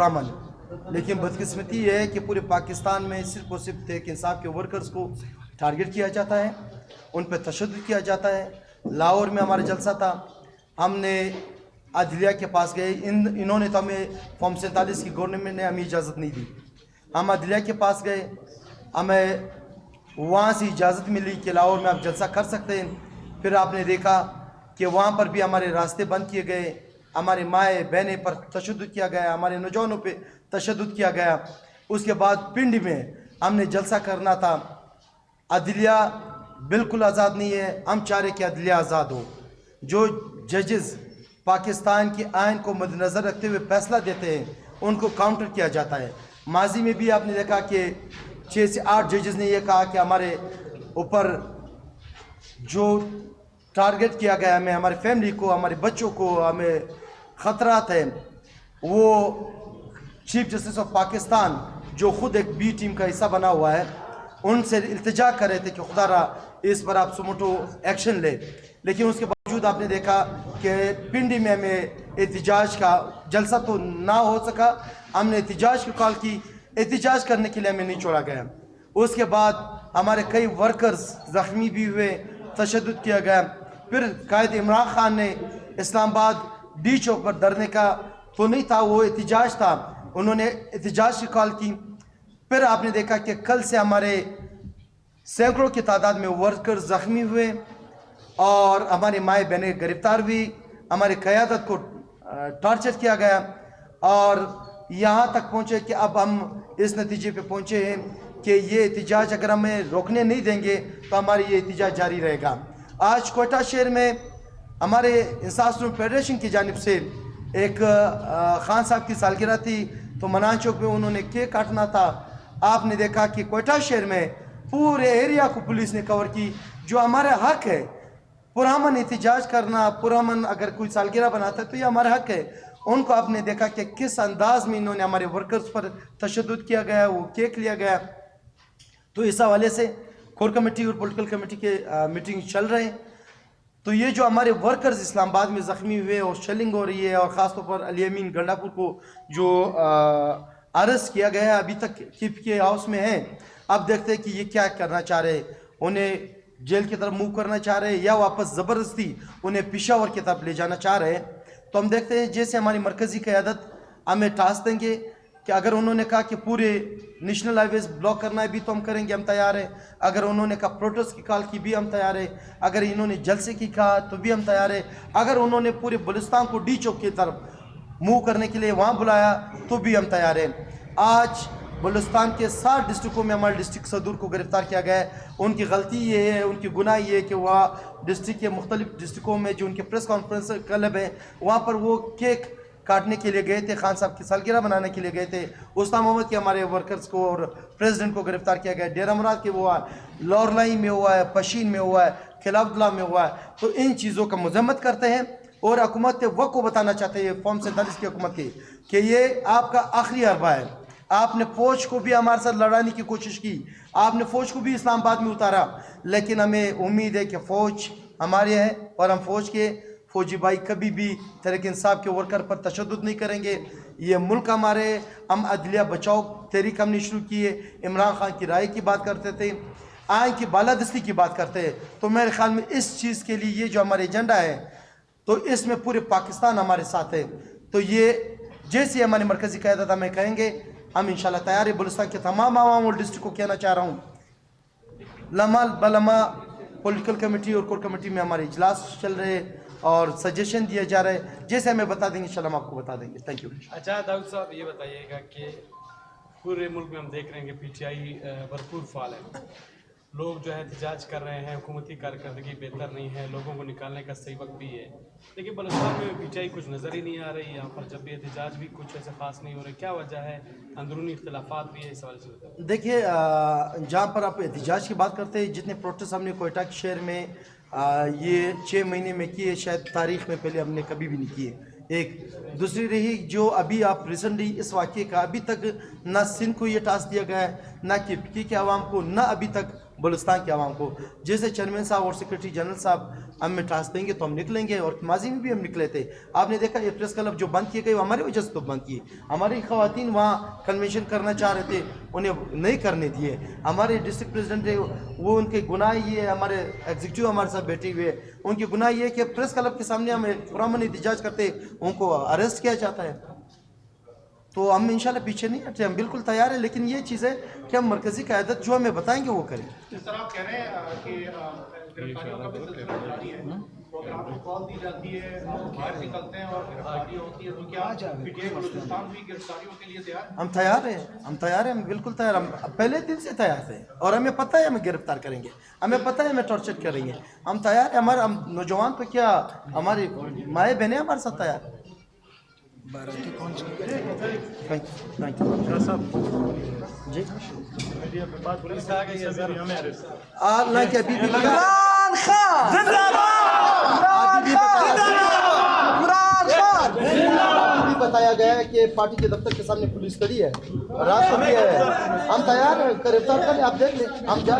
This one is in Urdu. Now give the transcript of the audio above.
عمل. لیکن بدقسمتی یہ ہے کہ پورے پاکستان میں صرف اور صرف تحریک انصاف کے ورکرز کو ٹارگٹ کیا جاتا ہے, ان پہ تشدد کیا جاتا ہے. لاہور میں ہمارا جلسہ تھا, ہم نے عدلیہ کے پاس گئے, انہوں نے تو ہمیں فارم 47 کی گورنمنٹ نے ہمیں اجازت نہیں دی. ہم عدلیہ کے پاس گئے, ہمیں وہاں سے اجازت ملی کہ لاہور میں آپ جلسہ کر سکتے ہیں. پھر آپ نے دیکھا کہ وہاں پر بھی ہمارے راستے بند کیے گئے, ہمارے مائیں بہنیں پر تشدد کیا گیا, ہمارے نوجوانوں پہ تشدد کیا گیا. اس کے بعد پنڈی میں ہم نے جلسہ کرنا تھا. عدلیہ بالکل آزاد نہیں ہے, ہم چاہ رہے کہ عدلیہ آزاد ہو. جو ججز پاکستان کی آئین کو مد نظر رکھتے ہوئے فیصلہ دیتے ہیں ان کو کاؤنٹر کیا جاتا ہے. ماضی میں بھی آپ نے دیکھا کہ 6 سے 8 ججز نے یہ کہا کہ ہمارے اوپر جو ٹارگٹ کیا گیا, ہمیں ہماری فیملی کو, ہمارے بچوں کو ہمیں خطرات ہیں. وہ چیف جسٹس آف پاکستان جو خود ایک بی ٹیم کا حصہ بنا ہوا ہے, ان سے التجا کر رہے تھے کہ خدا را اس پر آپ سموٹو ایکشن لے. لیکن اس کے باوجود آپ نے دیکھا کہ پنڈی میں ہمیں احتجاج کا جلسہ تو نہ ہو سکا. ہم نے احتجاج کی کال کی, احتجاج کرنے کے لیے ہمیں نہیں چھوڑا گیا. اس کے بعد ہمارے کئی ورکرز زخمی بھی ہوئے, تشدد کیا گیا. پھر قائد عمران خان نے اسلام آباد ڈی چوک پر دھرنے کا تو نہیں تھا, وہ احتجاج تھا, انہوں نے احتجاج کی کال کی. پھر آپ نے دیکھا کہ کل سے ہمارے سینکڑوں کی تعداد میں ورکر زخمی ہوئے اور ہماری مائیں بہنیں گرفتار ہوئی, ہماری قیادت کو ٹارچر کیا گیا. اور یہاں تک پہنچے کہ اب ہم اس نتیجے پہ پہنچے ہیں کہ یہ احتجاج اگر ہمیں روکنے نہیں دیں گے تو ہماری یہ احتجاج جاری رہے گا. آج کوئٹہ شہر میں ہمارے انصاف اسٹوڈنٹ فیڈریشن کی جانب سے ایک خان صاحب کی سالگرہ تھی, تو منان چوک میں انہوں نے کیک کاٹنا تھا. آپ نے دیکھا کہ کوئٹہ شہر میں پورے ایریا کو پولیس نے کور کی, جو ہمارا حق ہے پرامن احتجاج کرنا, پرامن اگر کوئی سالگرہ بناتا ہے تو یہ ہمارا حق ہے. ان کو آپ نے دیکھا کہ کس انداز میں انہوں نے ہمارے ورکرز پر تشدد کیا گیا, وہ کیک لیا گیا. تو اس حوالے سے کور کمیٹی اور پولیٹیکل کمیٹی کے میٹنگ چل رہے ہیں. تو یہ جو ہمارے ورکرز اسلام آباد میں زخمی ہوئے اور شیلنگ ہو رہی ہے, اور خاص طور پر علی امین گنڈا پور کو جو ارسٹ کیا گیا ہے, ابھی تک کیپ کے ہاؤس میں ہیں. اب دیکھتے ہیں کہ یہ کیا کرنا چاہ رہے, انہیں جیل کی طرف موو کرنا چاہ رہے یا واپس زبردستی انہیں پشاور کی طرف لے جانا چاہ رہے. تو ہم دیکھتے ہیں جیسے ہماری مرکزی قیادت ہمیں ٹاسک دیں گے کہ اگر انہوں نے کہا کہ پورے نیشنل ہائی ویز بلاک کرنا ہے بھی تو ہم کریں گے, ہم تیار ہیں. اگر انہوں نے کہا پروٹیسٹ کی کال کی بھی ہم تیار ہیں. اگر انہوں نے جلسے کی کہا تو بھی ہم تیار ہیں. اگر انہوں نے پورے بلوچستان کو ڈی چوک کی طرف موو کرنے کے لیے وہاں بلایا تو بھی ہم تیار ہیں. آج بلوچستان کے 7 ڈسٹرکوں میں ہمارے ڈسٹرکٹ صدور کو گرفتار کیا گیا ہے. ان کی غلطی یہ ہے, ان کی گناہ یہ ہے کہ وہاں ڈسٹرکٹ کے مختلف ڈسٹرکوں میں جو ان کے پریس کانفرنس کلب ہے وہاں پر وہ کیک کاٹنے کے لیے گئے تھے, خان صاحب کی سالگرہ بنانے کے لیے گئے تھے. اسلام محمد کے ہمارے ورکرز کو اور پریزیڈنٹ کو گرفتار کیا گیا ہے. ڈیرہ مراد کے ہوا ہے, لورلائی میں ہوا ہے, پشین میں ہوا ہے, خلاف اللہ میں ہوا ہے. تو ان چیزوں کا مذمت کرتے ہیں اور حکومت وقت کو بتانا چاہتے ہیں, فارم 47 کی حکومت کی, کہ یہ آپ کا آخری حربہ ہے. آپ نے فوج کو بھی ہمارے ساتھ لڑانے کی کوشش کی, آپ نے فوج کو بھی اسلام آباد میں اتارا, لیکن ہمیں امید ہے کہ فوج ہمارے ہے اور ہم فوج کے فوجی بھائی کبھی بھی تحریک انصاف کے ورکر پر تشدد نہیں کریں گے. یہ ملک ہمارے, ہم عدلیہ بچاؤ تحریک ہم نے شروع کی ہے. عمران خان کی رائے کی بات کرتے تھے, آئین کی بالادستی کی بات کرتے ہیں. تو میرے خیال میں اس چیز کے لیے یہ جو ہمارے ایجنڈا ہے تو اس میں پورے پاکستان ہمارے ساتھ ہے. تو یہ جیسے ہماری مرکزی قیادت ہمیں کہیں گے ہم انشاءاللہ تیار ہیں. بلوچستان کے تمام عوام اور ڈسٹرکٹ کو کہنا چاہ رہا ہوں, لمحہ بلمحہ پولیٹیکل کمیٹی اور کور کمیٹی میں ہمارے اجلاس چل رہے ہیں اور سجیشن دیا جا رہا ہے. جیسے ہمیں بتا دیں گے انشاءاللہ ہم آپ کو بتا دیں گے. Thank you. اچھا داؤد صاحب, یہ بتائیے گا کہ پورے ملک میں ہم دیکھ رہے ہیں کہ پی ٹی آئی بھرپور فعال ہے, لوگ جو ہے احتجاج کر رہے ہیں, حکومتی کارکردگی بہتر نہیں ہے, لوگوں کو نکالنے کا صحیح وقت بھی ہے, لیکن بلوچستان میں پی ٹی آئی کچھ نظر ہی نہیں آ رہی. یہاں پر جب بھی احتجاج بھی کچھ ایسے خاص نہیں ہو رہے, کیا وجہ ہے؟ اندرونی اختلافات بھی ہے, اس حوالے سے بتائیں. دیکھیے, جہاں پر آپ احتجاج کی بات کرتے ہیں, جتنے پروٹیسٹ ہم نے کوئٹہ شہر میں یہ 6 مہینے میں کیے, شاید تاریخ میں پہلے ہم نے کبھی بھی نہیں کیے. ایک دوسری رہی جو ابھی آپ ریسنٹلی اس واقعے کا ابھی تک نہ سندھ کو یہ ٹاسک دیا گیا ہے, نہ کہ پی کے عوام کو, نہ ابھی تک بلوچستان کے عوام کو. جیسے چیئرمین صاحب اور سیکرٹری جنرل صاحب ہمیں ٹاسک دیں گے تو ہم نکلیں گے, اور ماضی میں بھی ہم نکلے تھے. آپ نے دیکھا یہ پریس کلب جو بند کیے گئے وہ ہماری وجہ سے تو بند کیے. ہماری خواتین وہاں کنونشن کرنا چاہ رہے تھے, انہیں نہیں کرنے دیے. ہمارے ڈسٹرکٹ پریزیڈنٹ ہے وہ ان کے گناہ یہ ہے, ہمارے ایگزیکٹو ہمارے ساتھ بیٹھے ہوئے ان کے گناہ یہ ہے کہ پریس کلب کے سامنے ہمیں پرامن احتجاج کرتے ان کو اریسٹ کیا جاتا ہے. تو ہم انشاءاللہ پیچھے نہیں ہٹے, ہم بالکل تیار ہیں, لیکن یہ چیز ہے کہ ہم مرکزی قیادت جو ہمیں بتائیں گے وہ کریں. جس طرح آپ کہہ رہے ہیں کہ گرفتاریوں کا بھی سلسلہ جاری ہے, پروگرام کو کال دی جاتی ہے, لوگ باہر نکلتے ہیں اور گرفتاریاں ہوتی ہیں, تو کیا پی ٹی آئی بلوچستان بھی گرفتاریوں کے لیے تیار ہے؟ ہم تیار ہیں, ہم تیار ہیں, ہم بالکل تیار, ہم پہلے دن سے تیار تھے, اور ہمیں پتہ ہے ہمیں گرفتار کریں گے, ہمیں پتہ ہے ہمیں ٹارچر کریں گے. ہم تیار ہیں, ہمارے ہم نوجوان تو کیا ہماری مائیں بہنیں ہمارے ساتھ تیار ہیں. جی اللہ کے ابھی بھی عمران خان زندہ باد, عمران خان بھی بتایا گیا ہے کہ پارٹی کے دفتر کے سامنے پولیس کھڑی ہے, رات کو بھی ہے. ہم تیار ہیں, گرفتار کریں, آپ دیکھ لیں, ہم جا